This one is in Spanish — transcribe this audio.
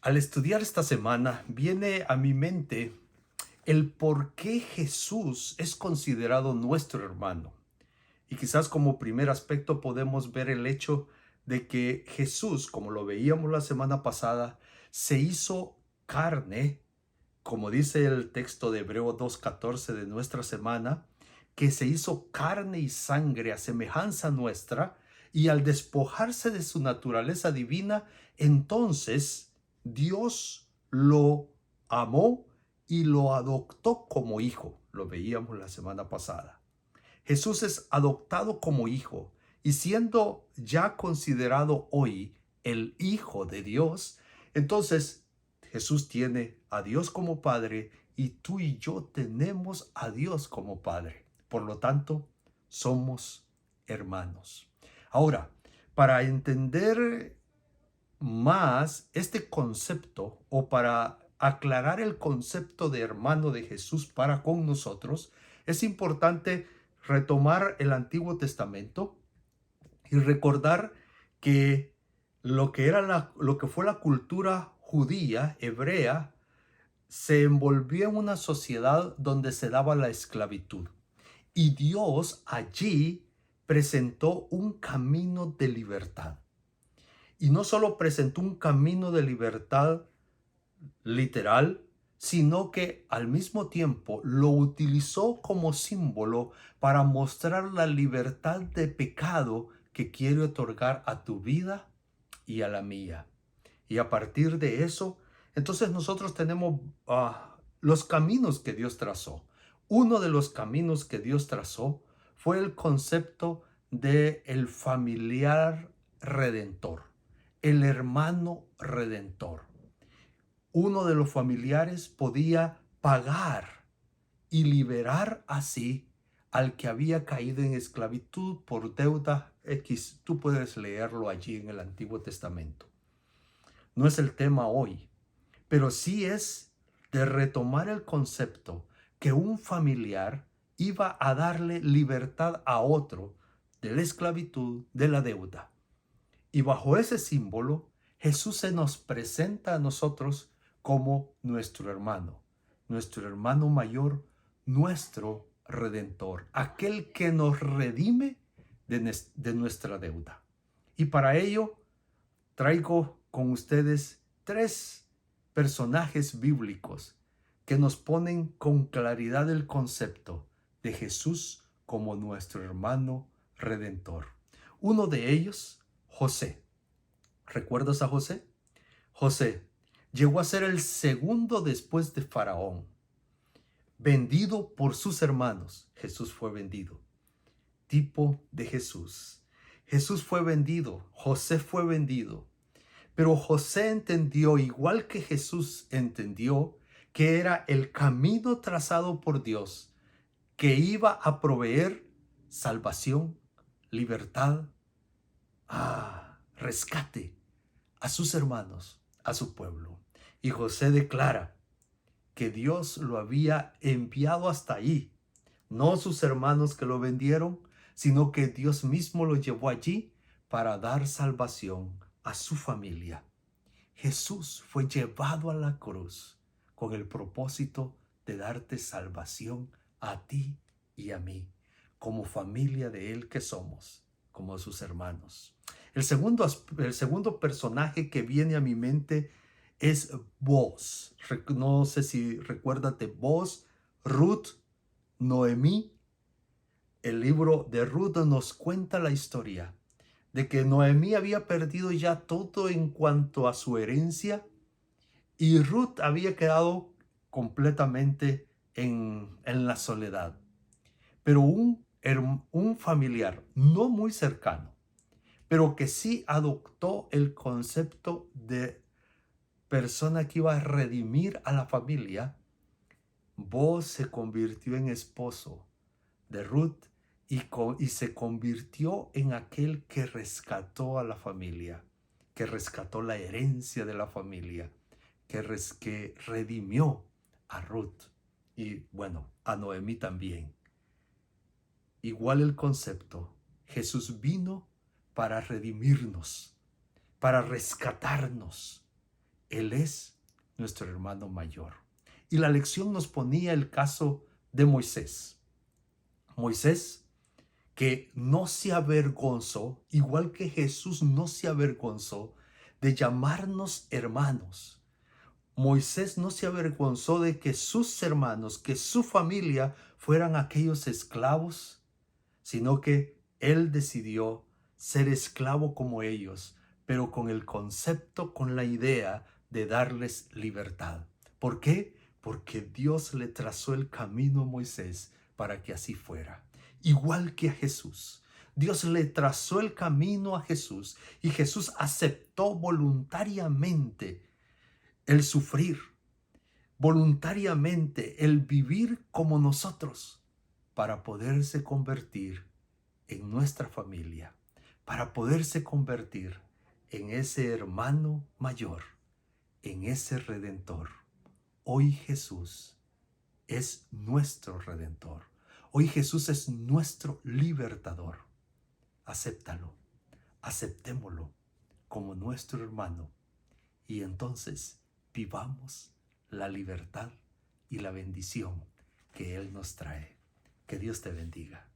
Al estudiar esta semana, viene a mi mente el por qué Jesús es considerado nuestro hermano. Y quizás como primer aspecto podemos ver el hecho de que Jesús, como lo veíamos la semana pasada, se hizo carne, como dice el texto de Hebreo 2:14 de nuestra semana, que se hizo carne y sangre a semejanza nuestra, y al despojarse de su naturaleza divina, entonces Dios lo amó y lo adoptó como hijo. Lo veíamos la semana pasada. Jesús es adoptado como hijo y siendo ya considerado hoy el Hijo de Dios, entonces Jesús tiene a Dios como Padre y tú y yo tenemos a Dios como Padre. Por lo tanto, somos hermanos. Ahora, para entender más este concepto o para aclarar el concepto de hermano de Jesús para con nosotros, es importante retomar el Antiguo Testamento y recordar que lo que fue la cultura judía, hebrea, se envolvió en una sociedad donde se daba la esclavitud. Y Dios allí presentó un camino de libertad. Y no solo presentó un camino de libertad literal, sino que al mismo tiempo lo utilizó como símbolo para mostrar la libertad de pecado que quiere otorgar a tu vida y a la mía. Y a partir de eso, entonces nosotros tenemos los caminos que Dios trazó. Uno de los caminos que Dios trazó fue el concepto de el familiar redentor, el hermano redentor. Uno de los familiares podía pagar y liberar así al que había caído en esclavitud por deuda X. Tú puedes leerlo allí en el Antiguo Testamento. No es el tema hoy, pero sí es de retomar el concepto que un familiar iba a darle libertad a otro de la esclavitud, de la deuda. Y bajo ese símbolo, Jesús se nos presenta a nosotros como nuestro hermano mayor, nuestro redentor, aquel que nos redime de nuestra deuda. Y para ello traigo con ustedes tres personajes bíblicos que nos ponen con claridad el concepto de Jesús como nuestro hermano redentor. Uno de ellos, José. ¿Recuerdas a José? José llegó a ser el segundo después de Faraón, vendido por sus hermanos. Jesús fue vendido. Tipo de Jesús. Jesús fue vendido, José fue vendido. Pero José entendió, igual que Jesús entendió, que era el camino trazado por Dios, que iba a proveer salvación, libertad, rescate a sus hermanos, a su pueblo. Y José declara que Dios lo había enviado hasta allí, no sus hermanos que lo vendieron, sino que Dios mismo lo llevó allí para dar salvación a su familia. Jesús fue llevado a la cruz con el propósito de darte salvación a ti y a mí, como familia de Él que somos, como sus hermanos. El segundo personaje que viene a mi mente es Boaz. No sé si recuérdate, Boaz, Ruth, Noemí. El libro de Ruth nos cuenta la historia de que Noemí había perdido ya todo en cuanto a su herencia y Ruth había quedado completamente en la soledad. Pero un familiar no muy cercano, pero que sí adoptó el concepto de persona que iba a redimir a la familia, Boaz se convirtió en esposo de Ruth y se convirtió en aquel que rescató a la familia, que rescató la herencia de la familia, que redimió a Ruth y bueno, a Noemí también. Igual el concepto, Jesús vino para redimirnos, para rescatarnos. Él es nuestro hermano mayor. Y la lección nos ponía el caso de Moisés. Moisés, que no se avergonzó, igual que Jesús no se avergonzó de llamarnos hermanos. Moisés no se avergonzó de que sus hermanos, que su familia fueran aquellos esclavos, sino que él decidió ser esclavo como ellos, pero con el concepto, con la idea de darles libertad. ¿Por qué? Porque Dios le trazó el camino a Moisés para que así fuera. Igual que a Jesús. Dios le trazó el camino a Jesús y Jesús aceptó voluntariamente el sufrir, voluntariamente el vivir como nosotros para poderse convertir en nuestra familia, para poderse convertir en ese hermano mayor, en ese redentor. Hoy Jesús es nuestro redentor. Hoy Jesús es nuestro libertador. Acéptalo, aceptémoslo como nuestro hermano y entonces vivamos la libertad y la bendición que Él nos trae. Que Dios te bendiga.